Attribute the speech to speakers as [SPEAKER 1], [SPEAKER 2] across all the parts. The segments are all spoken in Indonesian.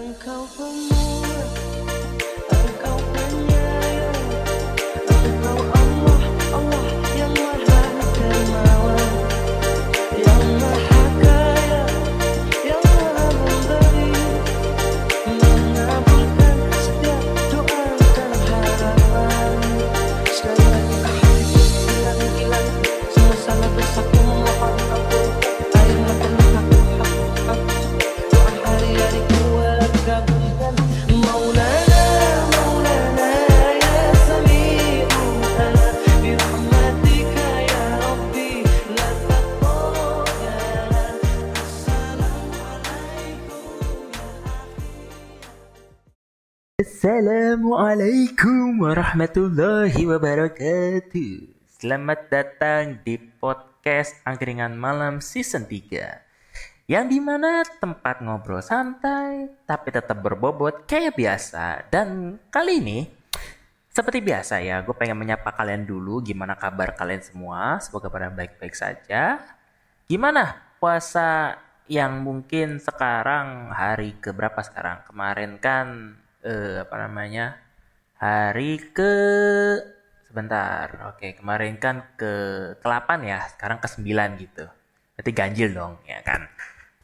[SPEAKER 1] Engkau pemurah, Engkau penyayang, Engkau Allah, Allah yang maha dermawan, yang maha kaya, yang maha memberi, mengabulkan setiap doa dan harapan. Sekali lagi hilang semua salah dosaku, mohon ampun. Air mata aku doa hari-hariku gabungkan. Maulana, Maulana ya Sami'u ana birahmatika ya Rabbi la taqabbal.
[SPEAKER 2] Assalamualaikum warahmatullahi wabarakatuh. Selamat datang di podcast Angkringan Malam Season 3, yang dimana tempat ngobrol santai tapi tetap berbobot kayak biasa. Dan kali ini seperti biasa ya, gue pengen menyapa kalian dulu. Gimana kabar kalian semua? Semoga pada baik-baik saja. Gimana puasa yang mungkin sekarang hari keberapa sekarang? Kemarin kan hari ke sebentar. Oke, kemarin kan ke-8 ya, sekarang ke-9 gitu. Berarti ganjil dong, ya kan?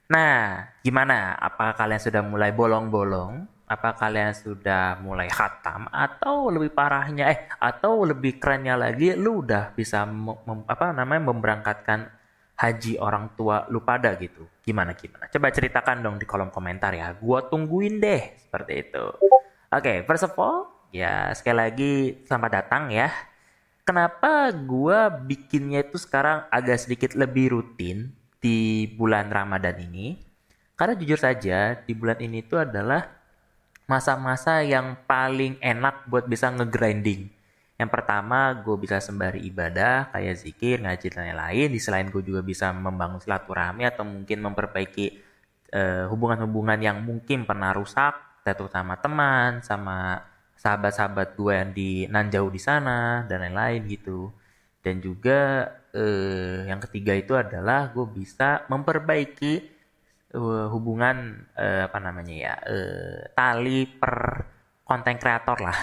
[SPEAKER 2] Nah, gimana? Apa kalian sudah mulai bolong-bolong? Apa kalian sudah mulai khatam? Atau lebih parahnya, atau lebih kerennya lagi, lu udah bisa memberangkatkan haji orang tua lu pada gitu? Gimana? Coba ceritakan dong di kolom komentar ya. Gua tungguin deh, seperti itu. Oke, first of all, ya sekali lagi selamat datang ya. Kenapa gua bikinnya itu sekarang agak sedikit lebih rutin di bulan Ramadan ini? Karena jujur saja, di bulan ini itu adalah masa-masa yang paling enak buat bisa nge-grinding. Yang pertama, gue bisa sembari ibadah, kayak zikir, ngaji, dan lain-lain. Di selain gue juga bisa membangun silaturahmi atau mungkin memperbaiki hubungan-hubungan yang mungkin pernah rusak, terutama teman, sama sahabat-sahabat gue yang di nan jauh di sana, dan lain-lain gitu. Dan juga yang ketiga itu adalah gue bisa memperbaiki hubungan tali per konten kreator lah.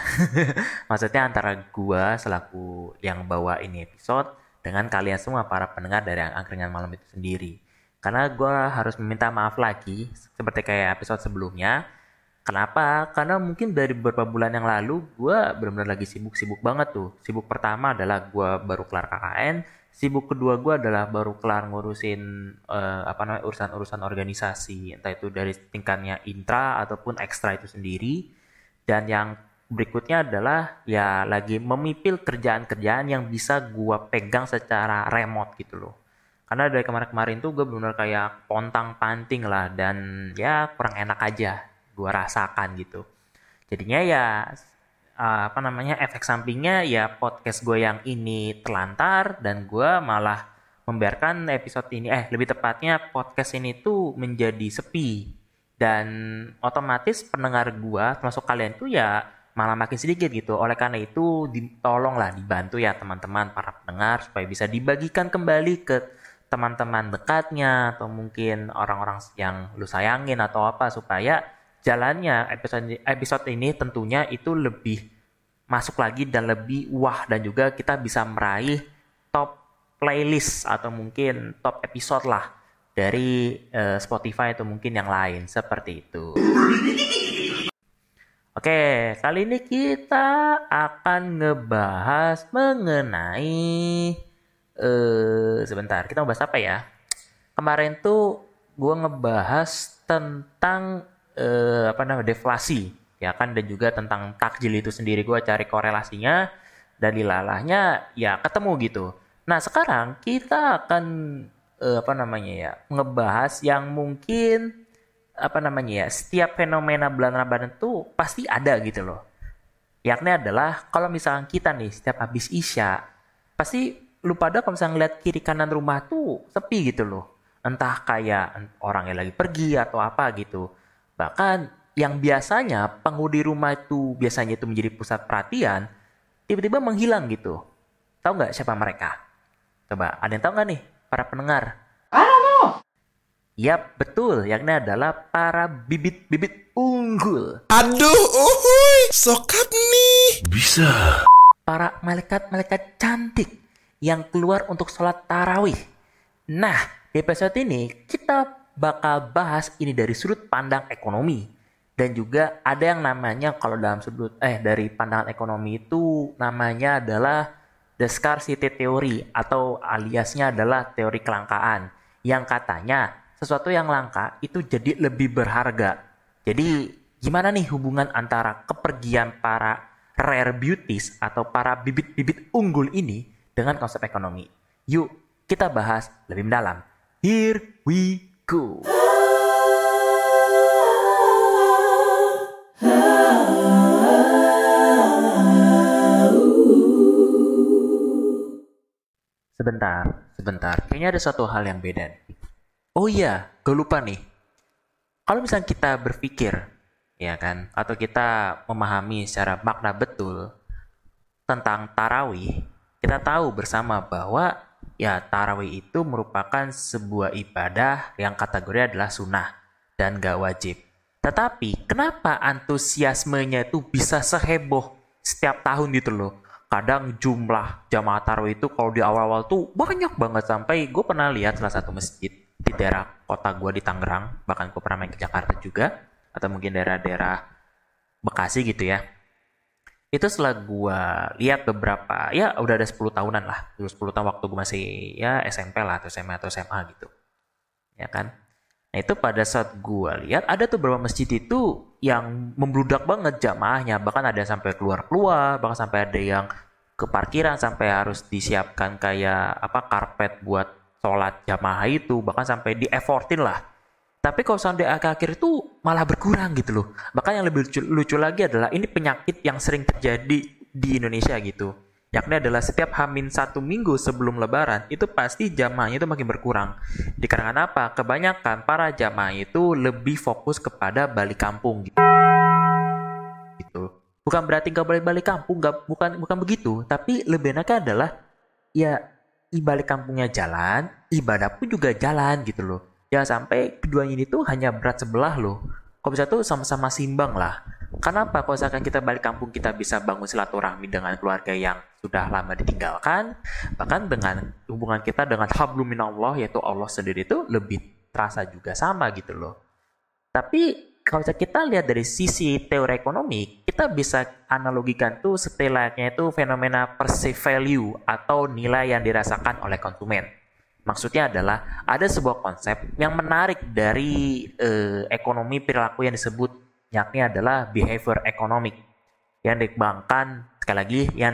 [SPEAKER 2] Maksudnya antara gua selaku yang bawa ini episode dengan kalian semua para pendengar dari Angkringan Malam itu sendiri. Karena gua harus meminta maaf lagi seperti kayak episode sebelumnya. Kenapa? Karena mungkin dari beberapa bulan yang lalu gua benar-benar lagi sibuk banget tuh. Sibuk pertama adalah gua baru kelar KKN, sibuk kedua gua adalah baru kelar ngurusin urusan-urusan organisasi, entah itu dari tingkatnya intra ataupun ekstra itu sendiri. Dan yang berikutnya adalah ya lagi memipil kerjaan-kerjaan yang bisa gue pegang secara remote gitu loh. Karena dari kemarin-kemarin tuh gue benar-benar kayak pontang-panting lah, dan ya kurang enak aja gue rasakan gitu. Jadinya ya efek sampingnya ya podcast gue yang ini terlantar, dan gue malah membiarkan episode ini lebih tepatnya podcast ini tuh menjadi sepi. Dan otomatis pendengar gua termasuk kalian tuh ya malah makin sedikit gitu. Oleh karena itu tolonglah dibantu ya teman-teman para pendengar supaya bisa dibagikan kembali ke teman-teman dekatnya atau mungkin orang-orang yang lu sayangin atau apa, supaya jalannya episode ini tentunya itu lebih masuk lagi dan lebih wah, dan juga kita bisa meraih top playlist atau mungkin top episode lah dari Spotify atau mungkin yang lain seperti itu. Oke, kali ini kita akan ngebahas mengenai sebentar, kita mau bahas apa ya? Kemarin tuh gue ngebahas tentang deflasi, ya kan, dan juga tentang takjil itu sendiri. Gue cari korelasinya dan dilalahnya ya ketemu gitu. Nah, sekarang kita akan ngebahas yang mungkin setiap fenomena bulan Ramadan tuh pasti ada gitu loh. Yakni adalah kalau misalkan kita nih setiap habis Isya, pasti lu pada kalau misalnya ngeliat kiri kanan rumah tuh sepi gitu loh. Entah kayak orang yang lagi pergi atau apa gitu. Bahkan yang biasanya penghuni rumah itu biasanya itu menjadi pusat perhatian, tiba-tiba menghilang gitu. Tahu nggak siapa mereka? Coba, ada yang tahu nggak nih para pendengar? Yap, betul. Yakni adalah para bibit-bibit unggul.
[SPEAKER 3] Aduh, sokap nih.
[SPEAKER 4] Bisa.
[SPEAKER 2] Para malaikat-malaikat cantik yang keluar untuk sholat tarawih. Nah, di episode ini kita bakal bahas ini dari sudut pandang ekonomi. Dan juga ada yang namanya kalau dalam dari pandangan ekonomi itu namanya adalah the scarcity theory atau aliasnya adalah teori kelangkaan. Yang katanya sesuatu yang langka itu jadi lebih berharga. Jadi gimana nih hubungan antara kepergian para rare beauties atau para bibit-bibit unggul ini dengan konsep ekonomi. Yuk, kita bahas lebih mendalam. Here we go. Sebentar. Kayaknya ada satu hal yang beda nih. Oh iya, gue lupa nih. Kalau misalnya kita berpikir ya kan, atau kita memahami secara makna betul tentang tarawih, kita tahu bersama bahwa ya tarawih itu merupakan sebuah ibadah yang kategori adalah sunnah dan gak wajib. Tetapi kenapa antusiasmenya itu bisa seheboh setiap tahun gitu loh? Kadang jumlah jamaah tarawih itu kalau di awal-awal tuh banyak banget, sampai gue pernah lihat salah satu masjid di daerah kota gue di Tangerang, bahkan gue pernah main ke Jakarta juga, atau mungkin daerah-daerah Bekasi gitu ya. Itu setelah gue lihat beberapa, ya udah ada 10 tahunan lah. Dulu 10 tahun waktu gue masih ya SMP lah, atau SMA atau SMA gitu. Ya kan? Nah itu pada saat gue lihat ada tuh beberapa masjid itu yang membludak banget jamaahnya. Bahkan ada yang sampai keluar-keluar, bahkan sampai ada yang ke parkiran, sampai harus disiapkan kayak karpet buat sholat jamaah itu. Bahkan sampai di-effortin lah. Tapi kalau sampai akhir-akhir itu malah berkurang gitu loh. Bahkan yang lebih lucu lagi adalah ini penyakit yang sering terjadi di Indonesia gitu. Yakni adalah setiap H-1 minggu sebelum lebaran itu pasti jamaahnya itu makin berkurang. Dikarenakan apa? Kebanyakan para jamaah itu lebih fokus kepada balik kampung gitu. Bukan berarti nggak boleh balik kampung, bukan begitu. Tapi lebih enaknya adalah ya balik kampungnya jalan, ibadah pun juga jalan gitu loh. Jangan sampai keduanya ini tuh hanya berat sebelah loh. Kalau bisa tuh sama-sama simbang lah. Kenapa? Kalau misalkan kita balik kampung, kita bisa bangun silaturahmi dengan keluarga yang sudah lama ditinggalkan. Bahkan dengan hubungan kita dengan hablum minallah, yaitu Allah sendiri itu lebih terasa juga sama gitu loh. Tapi kalau kita lihat dari sisi teori ekonomi, kita bisa analogikan tuh setelahnya itu fenomena perceived value atau nilai yang dirasakan oleh konsumen. Maksudnya adalah ada sebuah konsep yang menarik dari ekonomi perilaku yang disebut, yakni adalah behavior economic yang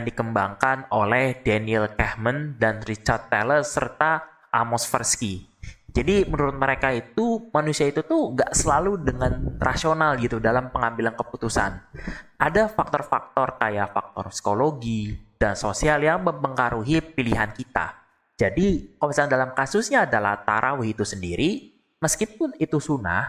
[SPEAKER 2] dikembangkan oleh Daniel Kahneman dan Richard Thaler serta Amos Tversky. Jadi menurut mereka itu manusia itu tuh gak selalu dengan rasional gitu dalam pengambilan keputusan. Ada faktor-faktor kayak faktor psikologi dan sosial yang mempengaruhi pilihan kita. Jadi, kalau misalnya dalam kasusnya adalah tarawih itu sendiri, meskipun itu sunnah,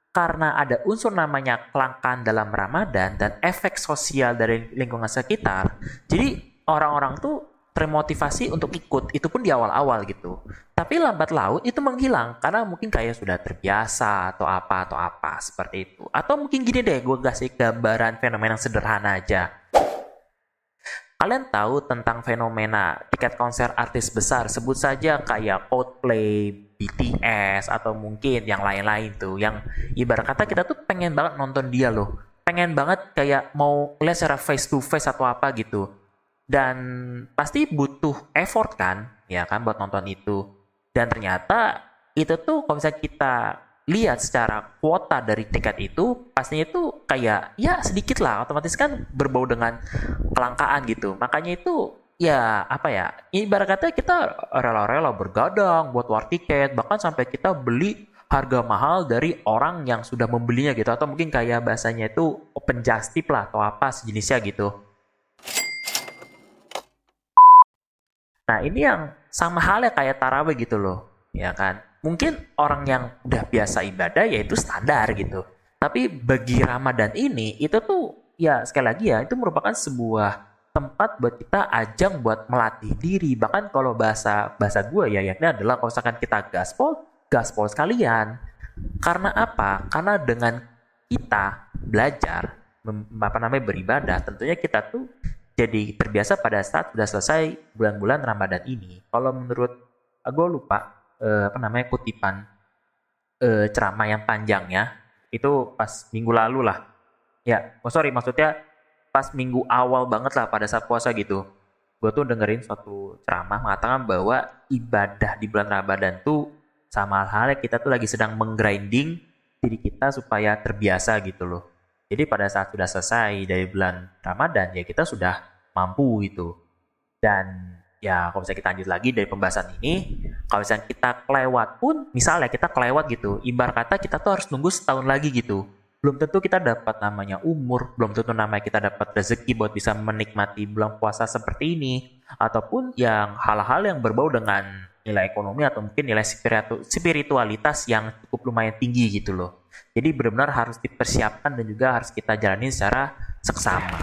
[SPEAKER 2] karena ada unsur namanya kelangkaan dalam Ramadan dan efek sosial dari lingkungan sekitar, jadi orang-orang tuh termotivasi untuk ikut, itu pun di awal-awal gitu. Tapi lambat laun itu menghilang, karena mungkin kayak sudah terbiasa atau apa, seperti itu. Atau mungkin gini deh, gue kasih gambaran fenomena sederhana aja. Kalian tahu tentang fenomena tiket konser artis besar, sebut saja kayak Coldplay, BTS, atau mungkin yang lain-lain tuh, yang ibarat kata kita tuh pengen banget nonton dia loh, pengen banget kayak mau lihat secara face to face atau apa gitu, dan pasti butuh effort kan, ya kan, buat nonton itu. Dan ternyata itu tuh kalau misalnya kita lihat secara kuota dari tiket itu, pastinya itu kayak ya sedikit lah, otomatis kan berbau dengan kelangkaan gitu. Makanya itu ya ibarat kata kita rela-rela bergadang buat war tiket, bahkan sampai kita beli harga mahal dari orang yang sudah membelinya gitu, atau mungkin kayak bahasanya itu open just tip lah atau apa sejenisnya gitu. Nah ini yang sama halnya kayak tarawih gitu loh, ya kan. Mungkin orang yang udah biasa ibadah ya itu standar gitu. Tapi bagi Ramadan ini itu tuh ya sekali lagi ya itu merupakan sebuah tempat buat kita, ajang buat melatih diri. Bahkan kalau bahasa gue ya yakni adalah kalau misalkan kita gaspol sekalian. Karena apa? Karena dengan kita belajar beribadah, tentunya kita tuh jadi terbiasa pada saat sudah selesai bulan-bulan Ramadan ini. Kalau menurut gue lupa kutipan ceramah yang panjangnya itu pas minggu lalu lah. Ya, maksudnya pas minggu awal banget lah pada saat puasa gitu. Gue tuh dengerin suatu ceramah mengatakan bahwa ibadah di bulan Ramadan tuh sama halnya kita tuh lagi sedang menggrinding diri kita supaya terbiasa gitu loh. Jadi pada saat sudah selesai dari bulan Ramadan ya kita sudah mampu gitu. Dan ya kalau misalnya kita lanjut lagi dari pembahasan ini, kalau misalnya kita kelewat pun, misalnya kita kelewat gitu, ibarat kata kita tuh harus nunggu setahun lagi gitu. Belum tentu kita dapat namanya umur, belum tentu namanya kita dapat rezeki buat bisa menikmati bulan puasa seperti ini, ataupun yang hal-hal yang berbau dengan nilai ekonomi atau mungkin nilai spiritualitas yang cukup lumayan tinggi gitu loh. Jadi benar-benar harus dipersiapkan dan juga harus kita jalani secara seksama.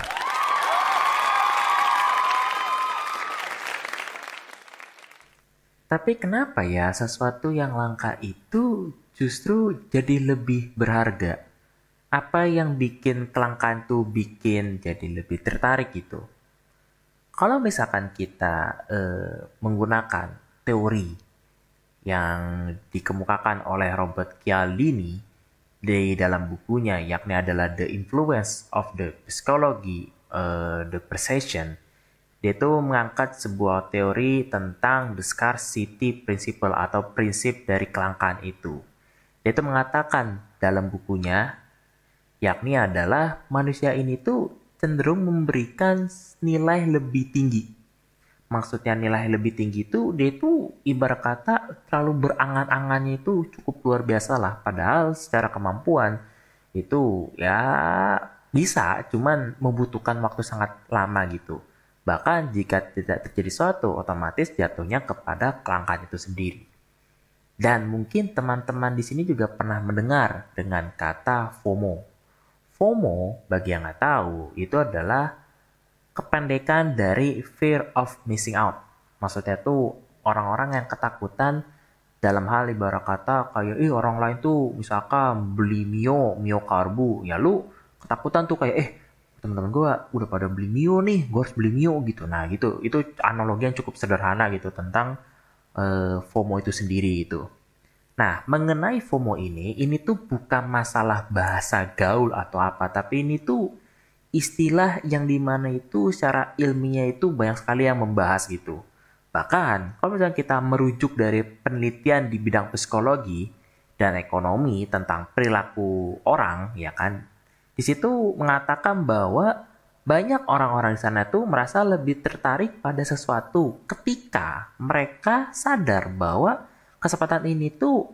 [SPEAKER 2] Tapi kenapa ya sesuatu yang langka itu justru jadi lebih berharga? Apa yang bikin kelangkaan itu bikin jadi lebih tertarik gitu? Kalau misalkan kita menggunakan teori yang dikemukakan oleh Robert Cialdini di dalam bukunya, yakni adalah The Influence of the Psychology, the Perception, dia itu mengangkat sebuah teori tentang the scarcity principle atau prinsip dari kelangkaan itu. Dia itu mengatakan dalam bukunya, yakni adalah manusia ini tuh cenderung memberikan nilai lebih tinggi. Maksudnya nilai lebih tinggi itu dia itu ibarat kata terlalu berangan-angannya itu cukup luar biasa lah. Padahal secara kemampuan itu ya bisa, cuman membutuhkan waktu sangat lama gitu. Bahkan jika tidak terjadi suatu, otomatis jatuhnya kepada kelangkaan itu sendiri. Dan mungkin teman-teman di sini juga pernah mendengar dengan kata FOMO. FOMO, bagi yang nggak tahu, itu adalah kependekan dari fear of missing out. Maksudnya tuh orang-orang yang ketakutan dalam hal ibarat kata kayak orang lain tuh misalkan beli mio karbu, ya lu ketakutan tuh kayak teman-teman gue udah pada beli mio nih, gue harus beli mio gitu. Nah gitu, itu analogi yang cukup sederhana gitu tentang FOMO itu sendiri gitu. Nah, mengenai FOMO ini tuh bukan masalah bahasa gaul atau apa, tapi ini tuh istilah yang dimana itu secara ilmiah itu banyak sekali yang membahas gitu. Bahkan, kalau misalnya kita merujuk dari penelitian di bidang psikologi dan ekonomi tentang perilaku orang, ya kan, di situ mengatakan bahwa banyak orang-orang di sana tuh merasa lebih tertarik pada sesuatu ketika mereka sadar bahwa kesempatan ini tuh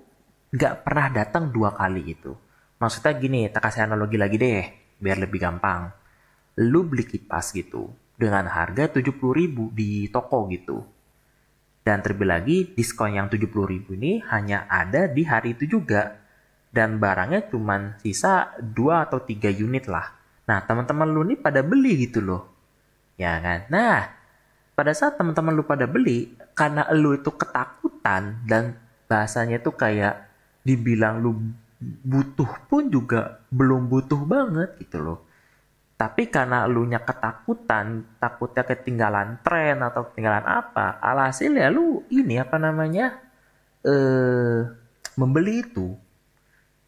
[SPEAKER 2] nggak pernah datang 2 kali gitu. Maksudnya gini, tak kasih analogi lagi deh, biar lebih gampang. Lu beli kipas gitu, dengan harga 70.000 di toko gitu. Dan terlebih lagi, diskon yang 70.000 ini hanya ada di hari itu juga. Dan barangnya cuma sisa 2 atau 3 unit lah. Nah, teman-teman lu nih pada beli gitu loh. Ya kan? Nah, pada saat teman-teman lu pada beli, karena lu itu ketakutan dan bahasanya tuh kayak dibilang lu butuh pun juga belum butuh banget gitu loh. Tapi karena elunya ketakutan, takutnya ketinggalan tren atau ketinggalan apa, alhasil ya lu ini membeli itu.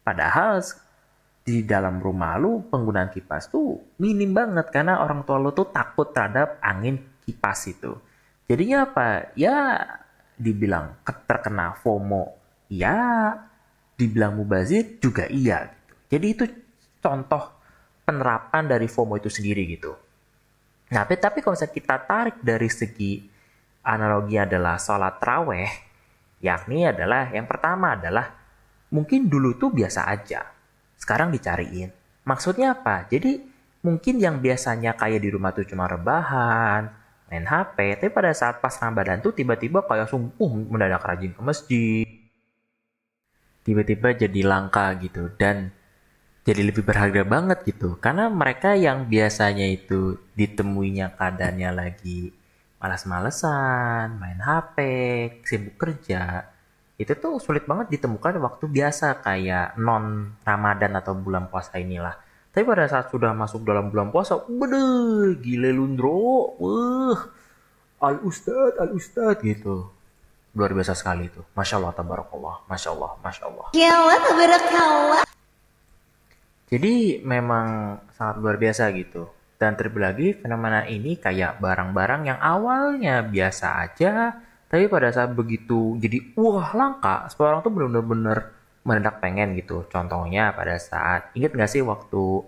[SPEAKER 2] Padahal di dalam rumah lu penggunaan kipas tuh minim banget karena orang tua lu tuh takut terhadap angin kipas itu. Jadinya apa? Ya dibilang terkena FOMO. Ya dibilang mubazir juga iya gitu. Jadi itu contoh penerapan dari FOMO itu sendiri gitu. Nah, tapi kalau misalnya kita tarik dari segi analogi adalah sholat raweh, yakni adalah yang pertama adalah mungkin dulu tuh biasa aja, sekarang dicariin. Maksudnya apa? Jadi mungkin yang biasanya kayak di rumah tuh cuma rebahan, main HP, tapi pada saat pas Ramadan tuh tiba-tiba kayak mendadak rajin ke masjid, tiba-tiba jadi langka gitu dan jadi lebih berharga banget gitu. Karena mereka yang biasanya itu ditemuinya keadaannya lagi malas-malesan, main HP, sibuk kerja, itu tuh sulit banget ditemukan waktu biasa kayak non Ramadan atau bulan puasa inilah. Tapi pada saat sudah masuk dalam bulan puasa, bedeh, gile lundro, al ustad gitu. Luar biasa sekali itu. Masya Allah, tabarakallah, masya Allah, masya Allah. Jadi memang sangat luar biasa gitu. Dan terlebih lagi fenomena ini kayak barang-barang yang awalnya biasa aja, tapi pada saat begitu jadi wah langka, semua orang tuh bener-bener mendadak pengen gitu. Contohnya pada saat, inget gak sih waktu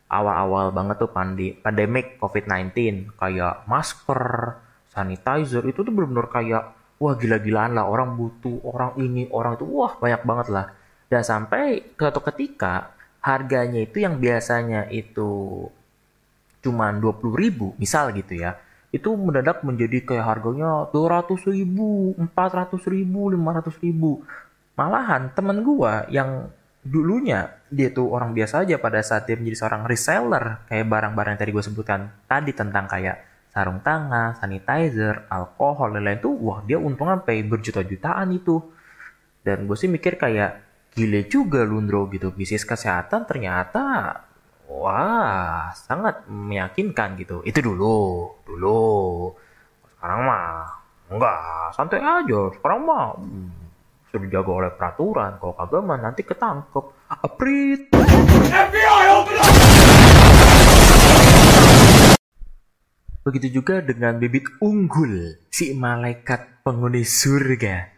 [SPEAKER 2] awal-awal banget tuh pandemik COVID-19, kayak masker, sanitizer, itu tuh bener-bener kayak wah gila-gilaan lah, orang butuh, orang ini, orang itu, wah banyak banget lah. Dan sampai suatu ketika harganya itu yang biasanya itu cuma 20.000 misal gitu ya, itu mendadak menjadi kayak harganya 200.000, 400.000, 500.000. Malahan temen gua yang dulunya dia tuh orang biasa aja, pada saat dia menjadi seorang reseller kayak barang-barang yang tadi gue sebutkan tadi tentang kayak sarung tangan, sanitizer, alkohol, lain-lain tuh, wah dia untung sampai berjuta-jutaan itu. Dan gue sih mikir kayak gile juga Lundro gitu, bisnis kesehatan ternyata wah sangat meyakinkan gitu. Itu dulu. Sekarang mah enggak, santai aja. Sekarang mah sudah dijaga oleh peraturan. Kalau kagak mah nanti ketangkep. Aprit. FBI open up! Begitu juga dengan bibit unggul, si malaikat penghuni surga.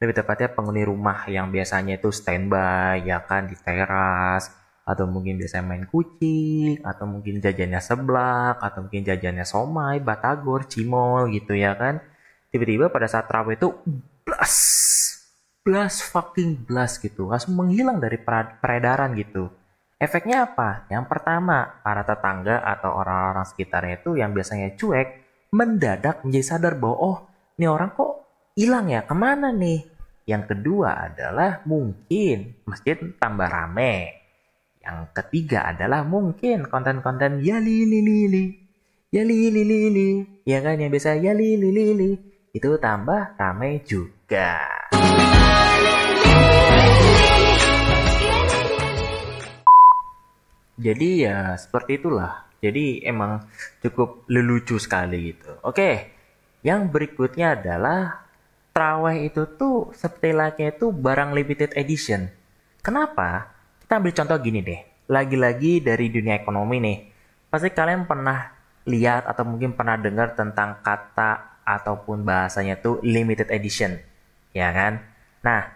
[SPEAKER 2] Lebih tepatnya penghuni rumah yang biasanya itu standby, ya kan, di teras, atau mungkin biasanya main kucing, atau mungkin jajannya seblak, atau mungkin jajannya somai, batagor, cimol gitu ya kan. Tiba-tiba pada saat terawih itu, blast fucking blast gitu, langsung menghilang dari peredaran gitu. Efeknya apa? Yang pertama, para tetangga atau orang-orang sekitarnya itu yang biasanya cuek, mendadak menjadi sadar bahwa, oh, ini orang kok hilang ya, kemana nih? Yang kedua adalah mungkin masjid tambah rame. Yang ketiga adalah mungkin konten-konten ya lili, ya kan, yang biasa ya lili, itu tambah rame juga. Jadi ya seperti itulah. Jadi emang cukup lelucu sekali gitu. Oke, yang berikutnya adalah traweh itu tuh seperti layaknya itu barang limited edition. Kenapa? Kita ambil contoh gini deh. Lagi-lagi dari dunia ekonomi nih. Pasti kalian pernah lihat atau mungkin pernah dengar tentang kata ataupun bahasanya tuh limited edition. Ya kan? Nah,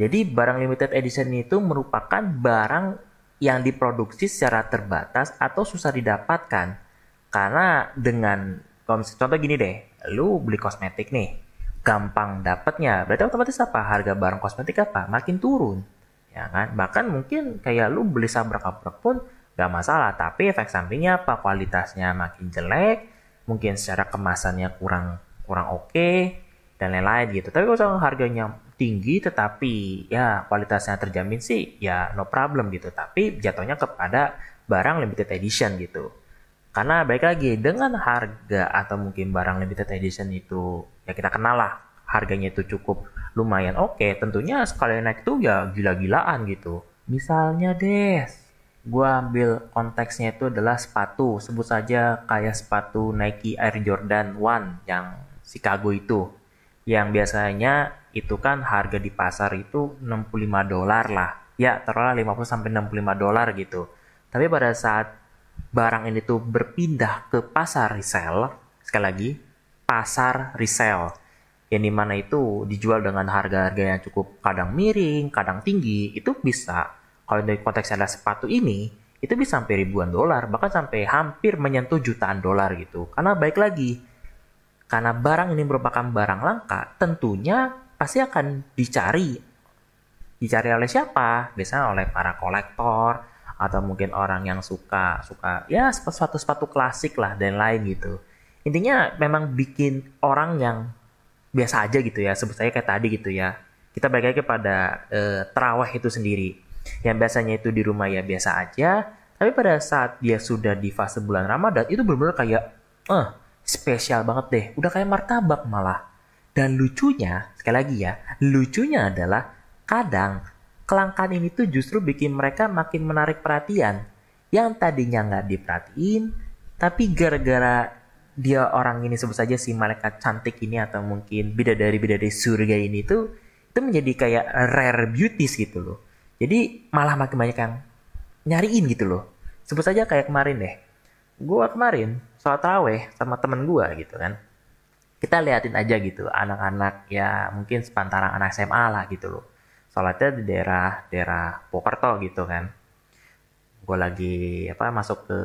[SPEAKER 2] jadi barang limited edition itu merupakan barang yang diproduksi secara terbatas atau susah didapatkan. Karena dengan contoh gini deh, lu beli kosmetik nih, gampang dapatnya, berarti otomatis apa? Harga barang kosmetik apa? Makin turun, ya kan? Bahkan mungkin kayak lu beli sabrak-abrak pun gak masalah, tapi efek sampingnya apa? Kualitasnya makin jelek, mungkin secara kemasannya kurang oke, dan lain-lain gitu. Tapi kalau harganya tinggi tetapi ya kualitasnya terjamin sih ya no problem gitu, tapi jatuhnya kepada barang limited edition gitu. Karena baik lagi dengan harga atau mungkin barang limited edition itu ya kita kenal lah harganya itu cukup lumayan oke, tentunya sekali naik itu ya gila-gilaan gitu. Misalnya deh, gua ambil konteksnya itu adalah sepatu, sebut saja kayak sepatu Nike Air Jordan 1 yang Chicago itu, yang biasanya itu kan harga di pasar itu $65 lah. Ya, taruhlah $50-65 gitu. Tapi pada saat barang ini tuh berpindah ke pasar resell, sekali lagi, pasar resell, yang dimana itu dijual dengan harga-harga yang cukup kadang miring, kadang tinggi, itu bisa, kalau dari konteks ada sepatu ini, itu bisa sampai ribuan dolar, bahkan sampai hampir menyentuh jutaan dolar gitu. Karena baik lagi, karena barang ini merupakan barang langka, tentunya pasti akan dicari oleh siapa? Biasanya oleh para kolektor atau mungkin orang yang suka ya sepatu klasik lah dan lain gitu. Intinya memang bikin orang yang biasa aja gitu ya, sebut saya kayak tadi gitu ya. Kita balik lagi pada tarawih itu sendiri, yang biasanya itu di rumah ya biasa aja, tapi pada saat dia sudah di fase bulan Ramadan itu benar-benar kayak spesial banget deh, udah kayak martabak malah. Dan lucunya, sekali lagi ya, lucunya adalah kadang kelangkaan ini tuh justru bikin mereka makin menarik perhatian. Yang tadinya nggak diperhatiin, tapi gara-gara dia orang ini, sebut saja si malaikat cantik ini atau mungkin bidadari-bidadari surga ini tuh, itu menjadi kayak rare beauties gitu loh. Jadi malah makin banyak yang nyariin gitu loh. Sebut saja kayak kemarin deh. Gua kemarin sholat taraweh sama temen gua gitu kan. Kita liatin aja gitu anak-anak ya mungkin sepantaran anak SMA lah gitu loh. Sholatnya di daerah Pokerto gitu kan. Gue lagi masuk ke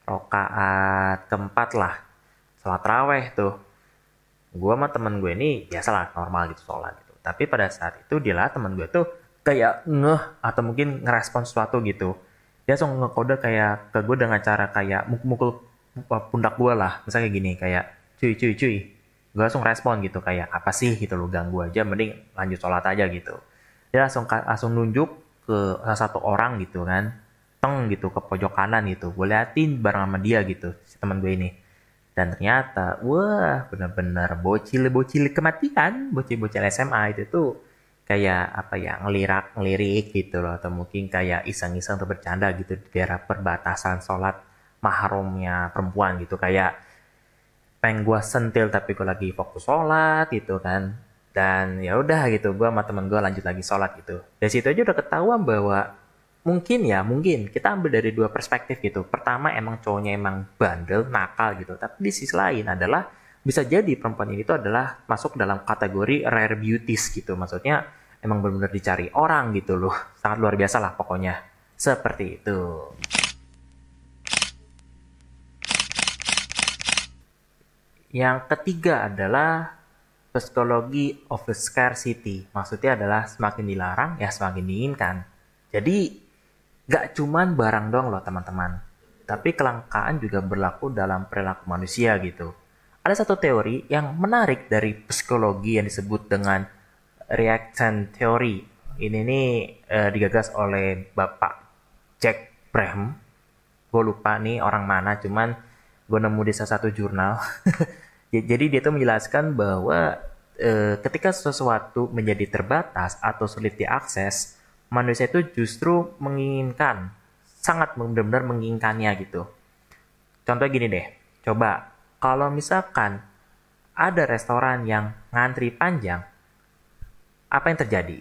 [SPEAKER 2] rokaat keempat lah, sholat taraweh tuh. Gue sama temen gue ini biasalah normal gitu sholat gitu. Tapi pada saat itu dia lah temen gue tuh kayak ngeh atau mungkin ngerespon sesuatu gitu. Dia langsung ngekode kayak ke gue dengan cara kayak mukul pundak gue lah. Misalnya kayak gini, kayak cuy. Gue langsung respon gitu kayak apa sih gitu lo, ganggu aja, mending lanjut sholat aja gitu. Dia langsung nunjuk ke salah satu orang gitu kan, teng gitu ke pojok kanan gitu. Gue liatin bareng sama dia gitu, si teman gue ini. Dan ternyata, wah bener-bener bocil kematian, bocil SMA itu tuh kayak ngelirik gitu loh, atau mungkin kayak iseng-iseng atau bercanda gitu di daerah perbatasan sholat mahrumnya perempuan gitu, kayak pengen gue sentil tapi gue lagi fokus sholat gitu kan. Dan ya udah gitu, gue sama temen gue lanjut lagi sholat gitu. Dari situ aja udah ketahuan bahwa mungkin kita ambil dari dua perspektif gitu. Pertama, emang cowoknya emang bandel, nakal gitu. Tapi di sisi lain adalah bisa jadi perempuan ini tuh adalah masuk dalam kategori rare beauties gitu. Maksudnya emang benar-benar dicari orang gitu loh. Sangat luar biasa lah pokoknya. Seperti itu. Yang ketiga adalah psikologi of scarcity. Maksudnya adalah semakin dilarang ya semakin diinginkan. Jadi gak cuman barang dong loh teman-teman, tapi kelangkaan juga berlaku dalam perilaku manusia gitu. Ada satu teori yang menarik dari psikologi yang disebut dengan reaction theory. Ini digagas oleh Bapak Jack Braham. Gue lupa nih orang mana, cuman gue nemu di salah satu jurnal. Jadi dia tuh menjelaskan bahwa ketika sesuatu menjadi terbatas atau sulit diakses, manusia itu justru menginginkan, sangat benar-benar menginginkannya gitu. Contoh gini deh, coba kalau misalkan ada restoran yang ngantri panjang, apa yang terjadi?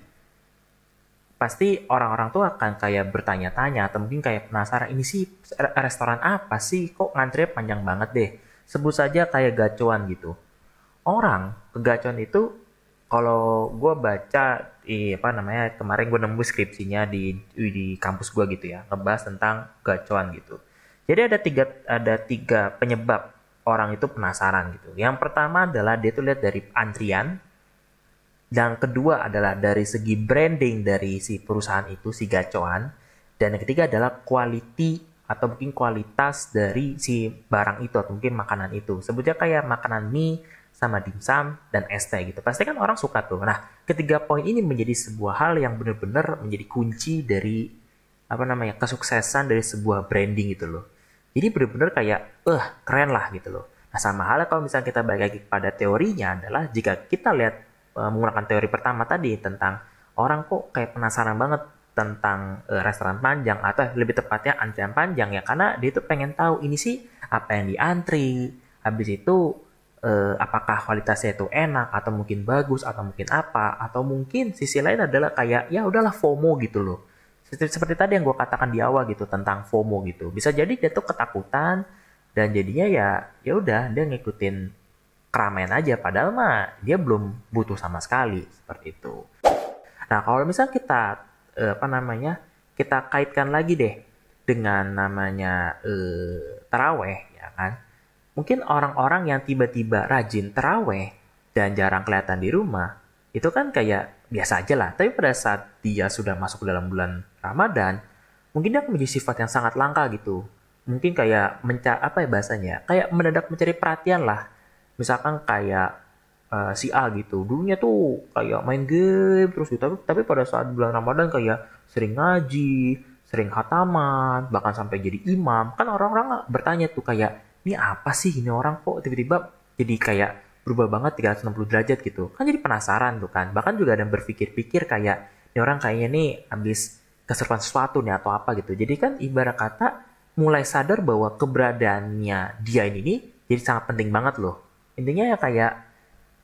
[SPEAKER 2] Pasti orang-orang tuh akan kayak bertanya-tanya atau mungkin kayak penasaran, ini sih restoran apa sih, kok ngantri panjang banget deh. Sebut saja kayak gacuan gitu. Orang ke gacuan itu, kalau gue baca kemarin gue nemu skripsinya di kampus gue gitu ya, ngebahas tentang gacuan gitu. Jadi ada tiga penyebab orang itu penasaran gitu. Yang pertama adalah dia tuh lihat dari antrian. Yang kedua adalah dari segi branding dari si perusahaan itu, si gacuan. Dan yang ketiga adalah quality atau mungkin kualitas dari si barang itu atau mungkin makanan itu. Sebutnya kayak makanan mie sama dimsum dan es teh gitu. Pasti kan orang suka tuh. Nah, ketiga poin ini menjadi sebuah hal yang benar-benar menjadi kunci dari kesuksesan dari sebuah branding gitu loh. Jadi benar-benar kayak keren lah gitu loh. Nah, sama halnya kalau misalnya kita balik lagi kepada teorinya adalah jika kita lihat menggunakan teori pertama tadi tentang orang kok kayak penasaran banget tentang restoran panjang atau lebih tepatnya antrian panjang ya, karena dia tuh pengen tahu ini sih apa yang diantri, habis itu apakah kualitasnya itu enak atau mungkin bagus atau mungkin apa, atau mungkin sisi lain adalah kayak ya udahlah FOMO gitu loh. Seperti tadi yang gue katakan di awal gitu tentang FOMO gitu. Bisa jadi dia tuh ketakutan dan jadinya ya udah dia ngikutin keramaian aja padahal mah dia belum butuh sama sekali seperti itu. Nah, kalau misalnya kita kita kaitkan lagi deh dengan namanya taraweh ya kan. Mungkin orang-orang yang tiba-tiba rajin taraweh dan jarang kelihatan di rumah, itu kan kayak biasa aja lah. Tapi pada saat dia sudah masuk dalam bulan Ramadan, mungkin dia akan menjadi sifat yang sangat langka gitu. Mungkin kayak kayak mendadak mencari perhatian lah. Misalkan kayak si A gitu, dulunya tuh kayak main game terus gitu, tapi pada saat bulan Ramadan kayak sering ngaji, sering khataman, bahkan sampai jadi imam. Kan orang-orang bertanya tuh kayak, ini apa sih ini orang kok tiba-tiba jadi kayak berubah banget 360 derajat gitu. Kan jadi penasaran tuh kan. Bahkan juga ada yang berpikir-pikir kayak, ini orang kayaknya nih habis kesurupan sesuatu nih atau apa gitu. Jadi kan ibarat kata mulai sadar bahwa keberadaannya dia ini nih jadi sangat penting banget loh. Intinya ya kayak,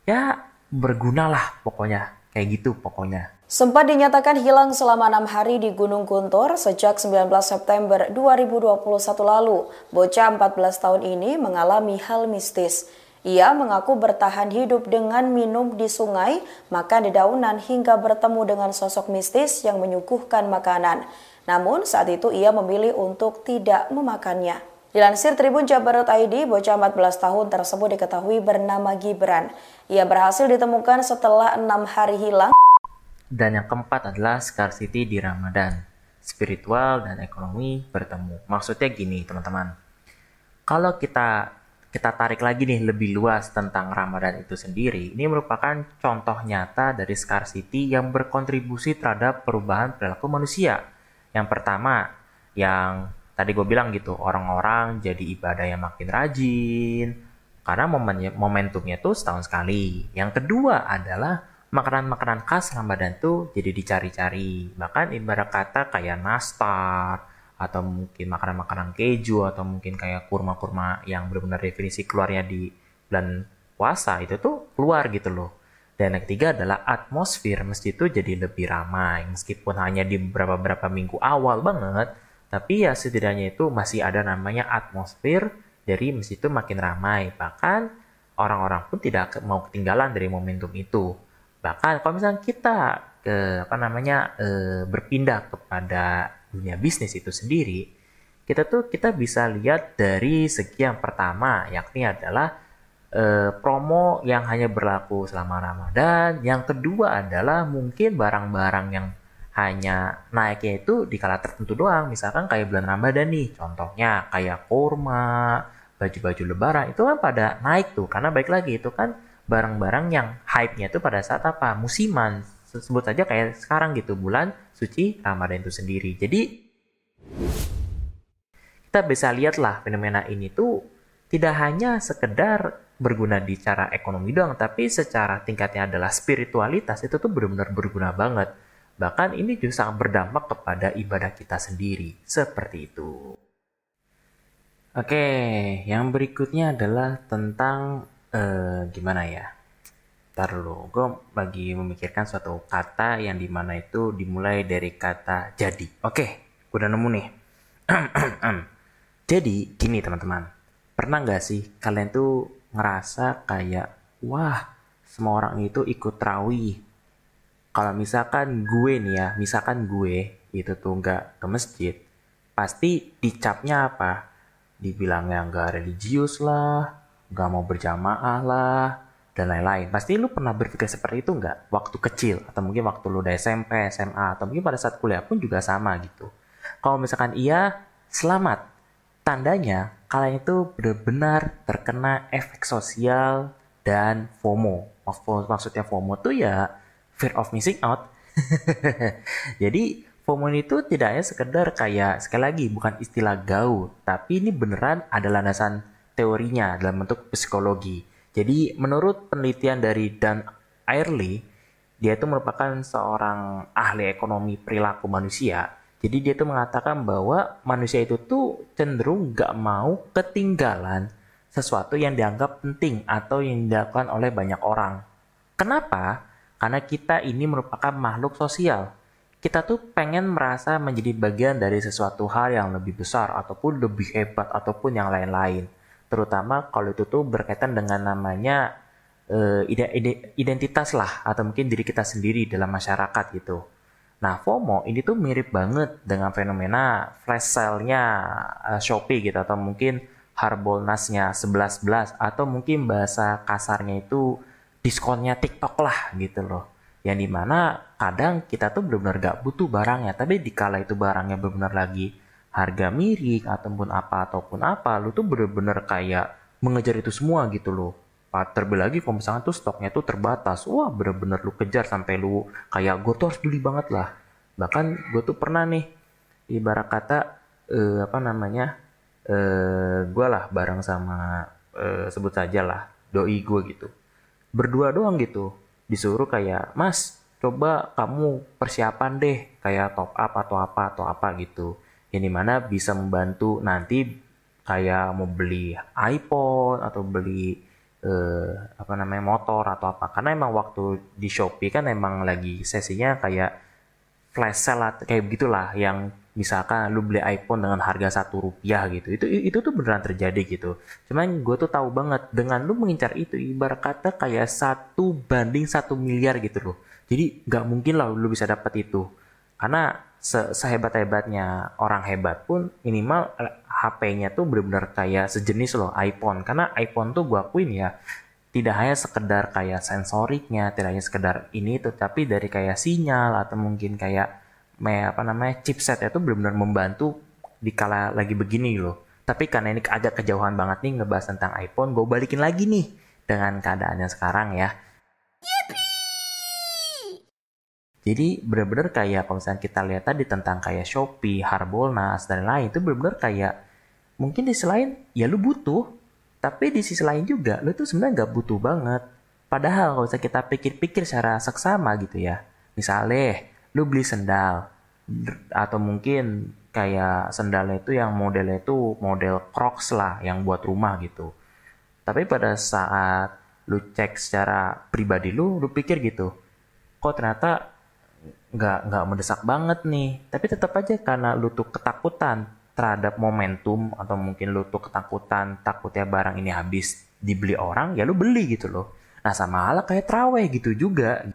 [SPEAKER 2] ya berguna lah pokoknya. Kayak gitu pokoknya.
[SPEAKER 4] Sempat dinyatakan hilang selama 6 hari di Gunung Guntur sejak 19 September 2021 lalu. Bocah 14 tahun ini mengalami hal mistis. Ia mengaku bertahan hidup dengan minum di sungai, makan dedaunan hingga bertemu dengan sosok mistis yang menyuguhkan makanan. Namun saat itu ia memilih untuk tidak memakannya. Dilansir Tribun Jabar.id, bocah 14 tahun tersebut diketahui bernama Gibran. Ia berhasil ditemukan setelah 6 hari hilang.
[SPEAKER 2] Dan yang keempat adalah scarcity di Ramadan. Spiritual dan ekonomi bertemu. Maksudnya gini teman-teman. Kalau kita tarik lagi nih lebih luas tentang Ramadan itu sendiri, ini merupakan contoh nyata dari scarcity yang berkontribusi terhadap perubahan perilaku manusia. Yang pertama, yang tadi gue bilang gitu, orang-orang jadi ibadah yang makin rajin, karena momentumnya tuh setahun sekali. Yang kedua adalah makanan-makanan khas Ramadan tuh jadi dicari-cari. Bahkan ibarat kata kayak nastar, atau mungkin makanan-makanan keju, atau mungkin kayak kurma-kurma yang benar-benar definisi keluarnya di bulan puasa, itu tuh keluar gitu loh. Dan yang ketiga adalah atmosfer masjid itu jadi lebih ramai. Meskipun hanya di beberapa minggu awal banget, tapi ya setidaknya itu masih ada namanya atmosfer dari masjid itu makin ramai. Bahkan orang-orang pun tidak mau ketinggalan dari momentum itu. Bahkan kalau misalnya kita berpindah kepada dunia bisnis itu sendiri, kita bisa lihat dari segi yang pertama, yakni adalah promo yang hanya berlaku selama Ramadan. Yang kedua adalah mungkin barang-barang yang hanya naiknya itu di kala tertentu doang. Misalkan kayak bulan Ramadan nih, contohnya kayak kurma, baju-baju lebaran, itu kan pada naik tuh. Karena baik lagi itu kan barang-barang yang hype-nya itu pada saat apa? Musiman. Sebut saja kayak sekarang gitu, bulan suci Ramadan itu sendiri. Jadi kita bisa lihat lah fenomena ini tuh tidak hanya sekedar berguna di cara ekonomi doang, tapi secara tingkatnya adalah spiritualitas itu tuh benar-benar berguna banget. Bahkan ini juga sangat berdampak kepada ibadah kita sendiri. Seperti itu. Oke, yang berikutnya adalah tentang gimana ya? Ntar dulu, gue lagi memikirkan suatu kata yang dimana itu dimulai dari kata jadi. Oke, gue udah nemu nih. Jadi, gini teman-teman. Pernah nggak sih kalian tuh ngerasa kayak, wah, semua orang itu ikut tarawih. Kalau misalkan gue nih ya, misalkan gue itu tuh nggak ke masjid, pasti dicapnya apa? Dibilangnya nggak religius lah, nggak mau berjamaah lah, dan lain-lain. Pasti lu pernah berpikir seperti itu nggak? Waktu kecil, atau mungkin waktu lu udah SMP, SMA, atau mungkin pada saat kuliah pun juga sama gitu. Kalau misalkan iya, selamat. Tandanya, kalian itu benar-benar terkena efek sosial dan FOMO. Maksudnya FOMO tuh ya fear of missing out. Jadi FOMO itu tidak hanya sekedar kayak, sekali lagi bukan istilah gaul, tapi ini beneran ada landasan teorinya dalam bentuk psikologi. Jadi menurut penelitian dari Dan Ariely, dia itu merupakan seorang ahli ekonomi perilaku manusia. Jadi dia itu mengatakan bahwa manusia itu tuh cenderung gak mau ketinggalan sesuatu yang dianggap penting atau yang dilakukan oleh banyak orang. Kenapa? Karena kita ini merupakan makhluk sosial. Kita tuh pengen merasa menjadi bagian dari sesuatu hal yang lebih besar ataupun lebih hebat ataupun yang lain-lain. Terutama kalau itu tuh berkaitan dengan namanya identitas lah, atau mungkin diri kita sendiri dalam masyarakat gitu. Nah, FOMO ini tuh mirip banget dengan fenomena flash sale-nya Shopee gitu, atau mungkin Harbolnas-nya 11.11, atau mungkin bahasa kasarnya itu diskonnya TikTok lah gitu loh. Yang dimana kadang kita tuh benar-benar gak butuh barangnya, tapi dikala itu barangnya benar-benar lagi harga miring ataupun apa, lu tuh benar-benar kayak mengejar itu semua gitu loh. Terlebih lagi kalau misalnya tuh stoknya tuh terbatas, wah bener-bener lu kejar sampai lu kayak gue tuh harus beli banget lah. Bahkan gue tuh pernah nih, ibarat kata gue lah bareng sama sebut saja lah doi gue gitu. berdua doang gitu. Disuruh kayak, Mas, coba kamu persiapan deh kayak top up atau apa gitu. Yang dimana bisa membantu nanti kayak mau beli iPhone atau beli motor atau apa. Karena emang waktu di Shopee kan emang lagi sesinya kayak flash sale kayak begitulah, yang misalkan lu beli iPhone dengan harga Rp1 gitu. Itu tuh beneran terjadi gitu. Cuman gue tuh tahu banget dengan lu mengincar itu ibarat kata kayak 1 banding 1 miliar gitu loh. Jadi nggak mungkin lah lu bisa dapat itu. Karena sehebat-hebatnya orang hebat pun minimal HP-nya tuh bener-bener kayak sejenis loh iPhone. Karena iPhone tuh gue akuin ya, tidak hanya sekedar kayak sensoriknya, tidak hanya sekedar ini itu, tapi dari kayak sinyal atau mungkin kayak chipsetnya itu benar-benar membantu di kala lagi begini loh. Tapi karena ini agak kejauhan banget nih ngebahas tentang iPhone, gue balikin lagi nih dengan keadaannya sekarang ya. Jadi benar-benar kayak kalau misalnya kita lihat tadi tentang kayak Shopee, Harbolnas, dan lain, itu benar-benar kayak mungkin di sisi lain ya lu butuh, tapi di sisi lain juga lu tuh sebenarnya nggak butuh banget. Padahal kalau misalnya kita pikir-pikir secara seksama gitu ya, misalnya lu beli sendal, atau mungkin kayak sendalnya itu yang modelnya itu model Crocs lah, yang buat rumah gitu. Tapi pada saat lu cek secara pribadi lu pikir gitu, kok ternyata nggak mendesak banget nih. Tapi tetap aja karena lu tuh ketakutan terhadap momentum, atau mungkin lu tuh ketakutan takutnya barang ini habis dibeli orang, ya lu beli gitu loh. Nah sama halnya kayak traweh gitu juga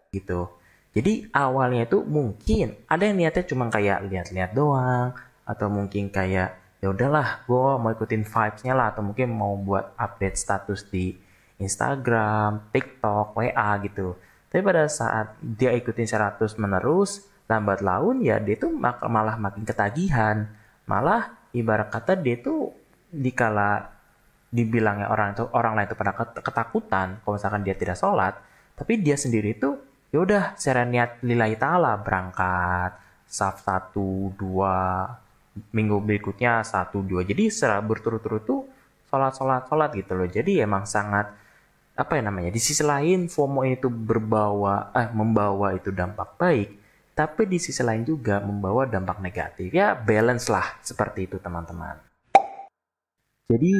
[SPEAKER 2] gitu. Jadi awalnya itu mungkin ada yang niatnya cuma kayak lihat-lihat doang, atau mungkin kayak ya udahlah gue mau ikutin vibes-nya lah, atau mungkin mau buat update status di Instagram, TikTok, WA gitu. Tapi pada saat dia ikutin 100 menerus, lambat laun ya dia tuh malah makin ketagihan. Malah ibarat kata dia tuh dikala dibilangnya orang lain itu pada ketakutan kalau misalkan dia tidak sholat, tapi dia sendiri tuh ya udah secara niat lillahi ta'ala berangkat saf 1, 2, minggu berikutnya 1, 2. Jadi secara berturut-turut tuh sholat gitu loh. Jadi emang sangat di sisi lain FOMO itu membawa itu dampak baik, tapi di sisi lain juga membawa dampak negatif. Ya balance lah seperti itu teman-teman. Jadi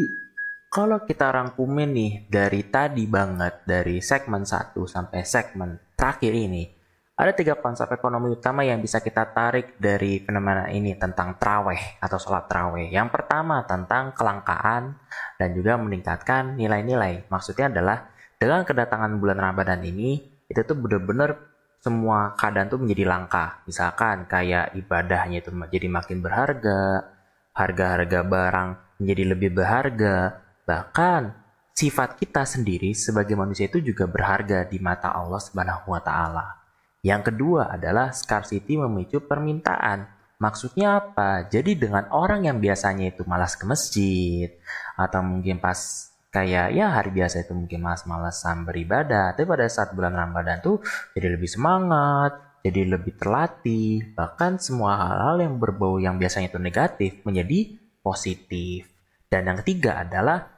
[SPEAKER 2] kalau kita rangkumin nih dari tadi banget, dari segmen 1 sampai segmen terakhir ini, ada 3 konsep ekonomi utama yang bisa kita tarik dari fenomena ini tentang traweh atau sholat traweh. Yang pertama tentang kelangkaan dan juga meningkatkan nilai-nilai. Maksudnya adalah dengan kedatangan bulan Ramadan ini, itu tuh benar-benar semua keadaan tuh menjadi langka. Misalkan kayak ibadahnya itu jadi makin berharga, harga-harga barang menjadi lebih berharga, bahkan sifat kita sendiri sebagai manusia itu juga berharga di mata Allah Subhanahu wa Ta'ala. Yang kedua adalah scarcity memicu permintaan. Maksudnya apa? Jadi dengan orang yang biasanya itu malas ke masjid, atau mungkin pas kayak ya hari biasa itu mungkin malas-malasan beribadah, tapi pada saat bulan Ramadan tuh jadi lebih semangat, jadi lebih terlatih, bahkan semua hal-hal yang berbau yang biasanya itu negatif menjadi positif. Dan yang ketiga adalah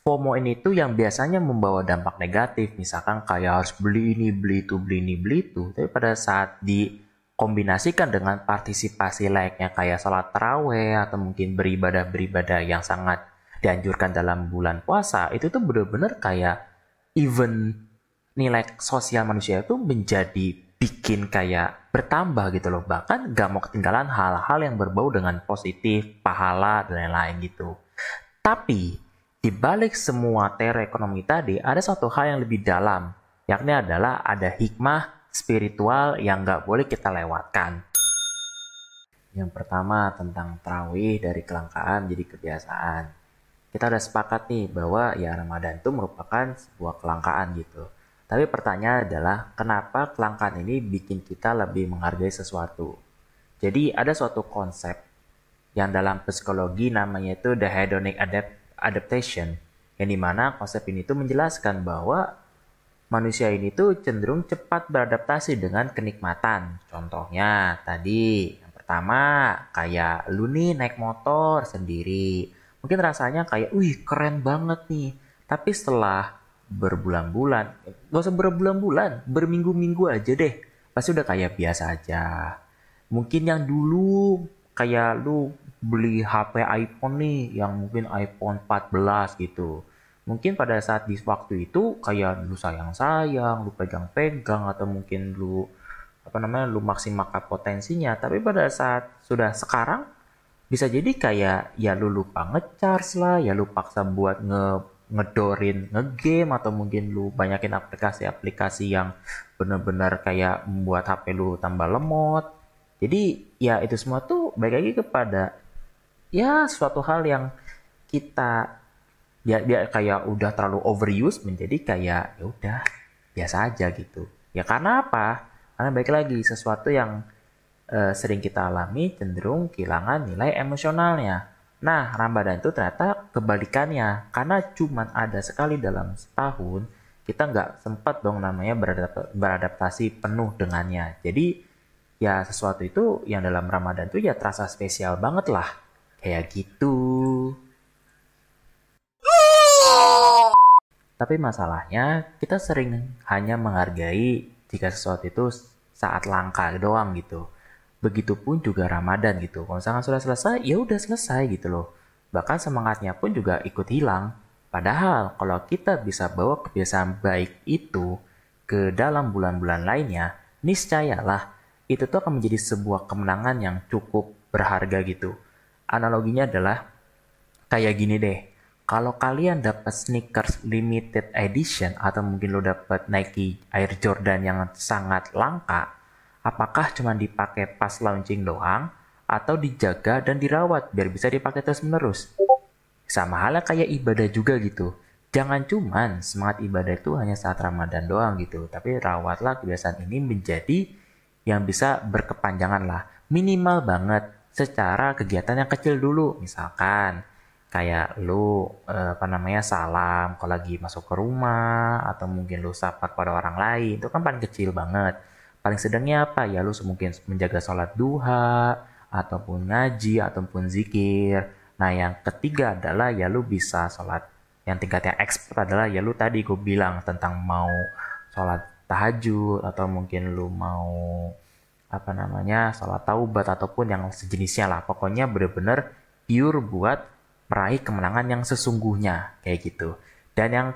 [SPEAKER 2] FOMO ini tuh yang biasanya membawa dampak negatif, misalkan kayak harus beli ini, beli itu, beli ini, beli itu. Tapi pada saat dikombinasikan dengan partisipasi layaknya kayak sholat taraweh atau mungkin beribadah yang sangat dianjurkan dalam bulan puasa, itu tuh benar-benar kayak even nilai sosial manusia itu menjadi bikin kayak bertambah gitu loh. Bahkan gak mau ketinggalan hal-hal yang berbau dengan positif, pahala, dan lain-lain gitu. Tapi di balik semua teori ekonomi tadi ada satu hal yang lebih dalam, yakni adalah ada hikmah spiritual yang gak boleh kita lewatkan. Yang pertama tentang tarawih dari kelangkaan jadi kebiasaan. Kita udah sepakat nih bahwa ya Ramadan itu merupakan sebuah kelangkaan gitu. Tapi pertanyaan adalah kenapa kelangkaan ini bikin kita lebih menghargai sesuatu. Jadi ada suatu konsep yang dalam psikologi namanya itu the hedonic adaptation, yang dimana konsep ini tuh menjelaskan bahwa manusia ini tuh cenderung cepat beradaptasi dengan kenikmatan. Contohnya tadi yang pertama kayak lu nih naik motor sendiri, mungkin rasanya kayak wih keren banget nih, tapi setelah berbulan-bulan, gak usah berbulan-bulan, berminggu-minggu aja deh, pasti udah kayak biasa aja. Mungkin yang dulu kayak lu beli HP iPhone nih, yang mungkin iPhone 14 gitu. Mungkin pada saat di waktu itu kayak lu sayang-sayang, lu pegang-pegang, atau mungkin lu lu maksimalkan potensinya. Tapi pada saat sudah sekarang, bisa jadi kayak ya lu lupa ngecharge lah, ya lu paksa buat ngedorin ngegame, atau mungkin lu banyakin aplikasi-aplikasi yang bener-bener kayak membuat HP lu tambah lemot. Jadi ya itu semua tuh balik lagi kepada ya suatu hal yang kita dia kayak udah terlalu overuse menjadi kayak ya udah biasa aja gitu. Ya karena apa? Karena balik lagi sesuatu yang sering kita alami cenderung kehilangan nilai emosionalnya. Nah, Ramadan itu ternyata kebalikannya. Karena cuma ada sekali dalam setahun, kita nggak sempat dong namanya beradaptasi penuh dengannya. Jadi, ya sesuatu itu yang dalam Ramadan itu ya terasa spesial banget lah. Kayak gitu. Tapi masalahnya, kita sering hanya menghargai jika sesuatu itu saat langka doang gitu. Begitupun juga Ramadan gitu. Kalau misalkan sudah selesai, ya udah selesai gitu loh. Bahkan semangatnya pun juga ikut hilang. Padahal kalau kita bisa bawa kebiasaan baik itu ke dalam bulan-bulan lainnya, niscayalah itu tuh akan menjadi sebuah kemenangan yang cukup berharga gitu. Analoginya adalah kayak gini deh. Kalau kalian dapat sneakers limited edition atau mungkin lo dapat Nike Air Jordan yang sangat langka, apakah cuma dipakai pas launching doang atau dijaga dan dirawat biar bisa dipakai terus-menerus? Sama halnya kayak ibadah juga gitu. Jangan cuman semangat ibadah itu hanya saat Ramadan doang gitu, tapi rawatlah kebiasaan ini menjadi yang bisa berkepanjangan lah. Minimal banget secara kegiatan yang kecil dulu. Misalkan kayak lu salam kalau lagi masuk ke rumah, atau mungkin lu sapa pada orang lain, itu kan paling kecil banget. Paling sedangnya apa ya, lu mungkin menjaga sholat duha ataupun ngaji ataupun zikir. Nah yang ketiga adalah ya lu bisa sholat yang tingkat yang expert adalah ya lu tadi gue bilang tentang mau sholat tahajud, atau mungkin lu mau sholat taubat ataupun yang sejenisnya lah. Pokoknya bener-bener pure buat meraih kemenangan yang sesungguhnya kayak gitu. Dan yang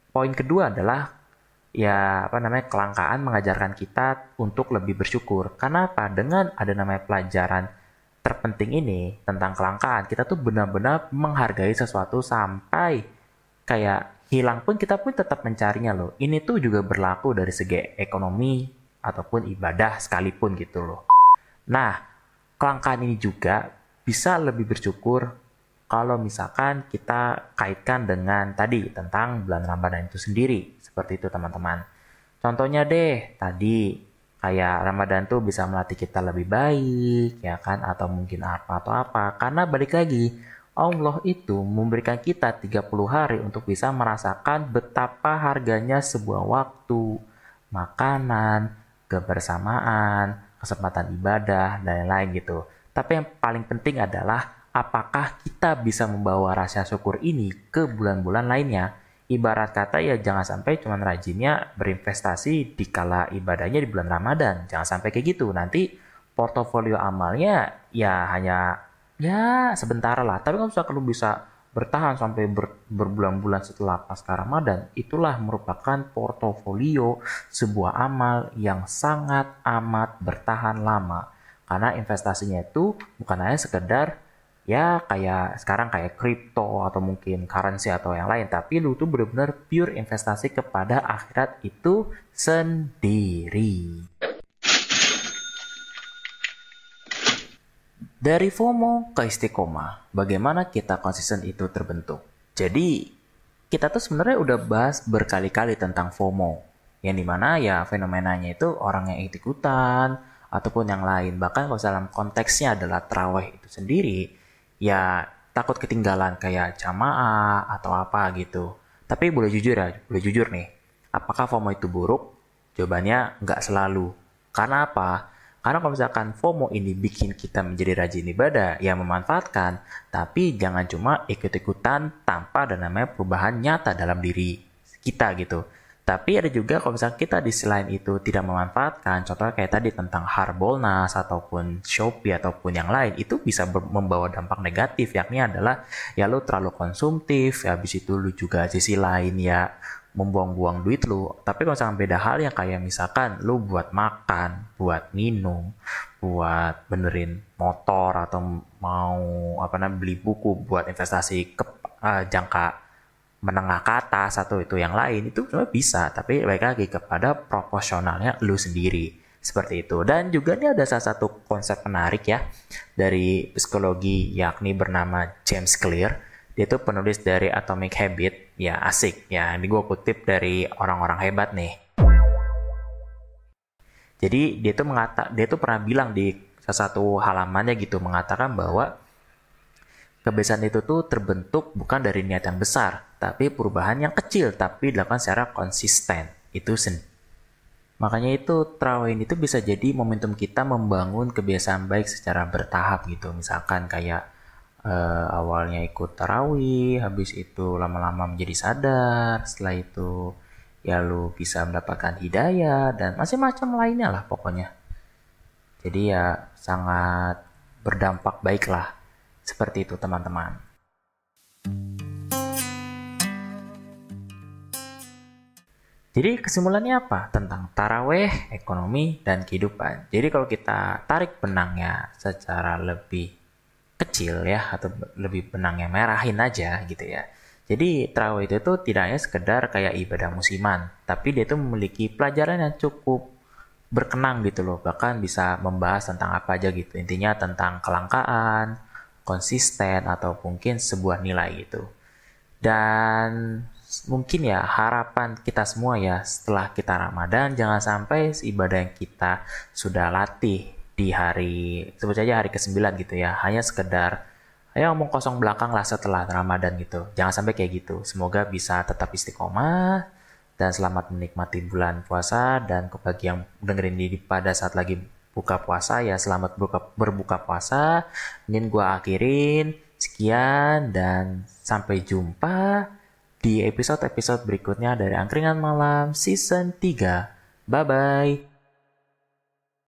[SPEAKER 2] poin kedua adalah kelangkaan mengajarkan kita untuk lebih bersyukur. Karena apa? Dengan ada namanya pelajaran terpenting ini tentang kelangkaan, kita tuh benar-benar menghargai sesuatu sampai kayak hilang pun kita pun tetap mencarinya loh. Ini tuh juga berlaku dari segi ekonomi ataupun ibadah sekalipun gitu loh. Nah, kelangkaan ini juga bisa lebih bersyukur kalau misalkan kita kaitkan dengan tadi tentang bulan Ramadan itu sendiri. Seperti itu teman-teman. Contohnya deh, tadi kayak Ramadan tuh bisa melatih kita lebih baik, ya kan? Atau mungkin apa atau apa. Karena balik lagi, Allah itu memberikan kita 30 hari untuk bisa merasakan betapa harganya sebuah waktu, makanan, kebersamaan, kesempatan ibadah, dan lain-lain gitu. Tapi yang paling penting adalah apakah kita bisa membawa rasa syukur ini ke bulan-bulan lainnya? Ibarat kata ya jangan sampai cuma rajinnya berinvestasi di kala ibadahnya di bulan Ramadan. Jangan sampai kayak gitu. Nanti portofolio amalnya ya hanya ya sebentar lah. Tapi kalau misalkan lu bisa bertahan sampai berbulan-bulan setelah pasca Ramadan, itulah merupakan portofolio sebuah amal yang sangat amat bertahan lama. Karena investasinya itu bukan hanya sekedar ya kayak sekarang kayak kripto atau mungkin currency atau yang lain, tapi lu tuh benar-benar pure investasi kepada akhirat itu sendiri. Dari FOMO ke istiqomah, bagaimana kita konsisten itu terbentuk? Jadi kita tuh sebenarnya udah bahas berkali-kali tentang FOMO, yang dimana ya fenomenanya itu orang yang ikut-ikutan ataupun yang lain. Bahkan kalau dalam konteksnya adalah tarawih itu sendiri, ya takut ketinggalan kayak jamaah atau apa gitu. Tapi boleh jujur nih, apakah FOMO itu buruk? Jawabannya nggak selalu. Karena apa? Karena kalau misalkan FOMO ini bikin kita menjadi rajin ibadah, ya memanfaatkan. Tapi jangan cuma ikut-ikutan tanpa ada namanya perubahan nyata dalam diri kita gitu. Tapi ada juga kalau misalnya kita di selain itu tidak memanfaatkan, contohnya kayak tadi tentang Harbolnas ataupun Shopee ataupun yang lain, itu bisa membawa dampak negatif, yakni adalah ya lu terlalu konsumtif, ya habis itu lu juga sisi lain ya membuang-buang duit lu. Tapi kalau misalkan beda hal yang kayak misalkan lu buat makan, buat minum, buat benerin motor atau mau beli buku buat investasi ke jangka menengah ke atas atau itu yang lain, itu sebenarnya bisa, tapi balik lagi kepada proporsionalnya lu sendiri seperti itu. Dan juga ini ada salah satu konsep menarik ya dari psikologi, yakni bernama James Clear. Dia itu penulis dari Atomic Habit, ya asik ya, ini gue kutip dari orang-orang hebat nih. Jadi dia tuh pernah bilang di salah satu halamannya gitu, mengatakan bahwa kebiasaan itu tuh terbentuk bukan dari niat yang besar, tapi perubahan yang kecil, tapi dilakukan secara konsisten. Makanya itu tarawih itu bisa jadi momentum kita membangun kebiasaan baik secara bertahap gitu. Misalkan kayak awalnya ikut tarawih, habis itu lama-lama menjadi sadar, setelah itu ya lu bisa mendapatkan hidayah dan macam-macam lainnya lah pokoknya. Jadi ya sangat berdampak baik lah. Seperti itu teman-teman. Jadi kesimpulannya apa? Tentang taraweh, ekonomi, dan kehidupan. Jadi kalau kita tarik benangnya secara lebih kecil ya, atau lebih benangnya merahin aja gitu ya. Jadi taraweh itu tuh tidak hanya sekedar kayak ibadah musiman, tapi dia tuh memiliki pelajaran yang cukup berkenang gitu loh. Bahkan bisa membahas tentang apa aja gitu. Intinya tentang kelangkaan, konsisten, atau mungkin sebuah nilai gitu. Dan mungkin ya harapan kita semua ya setelah kita Ramadan, jangan sampai ibadah yang kita sudah latih di hari, sebut saja hari ke-9 gitu ya, hanya sekedar ayo ngomong kosong belakang lah setelah Ramadan gitu. Jangan sampai kayak gitu. Semoga bisa tetap istiqomah dan selamat menikmati bulan puasa. Dan bagi yang dengerin ini pada saat lagi buka puasa ya selamat berbuka puasa. Ingin gue akhirin sekian dan sampai jumpa di episode-episode berikutnya dari Angkringan Malam Season 3. Bye bye.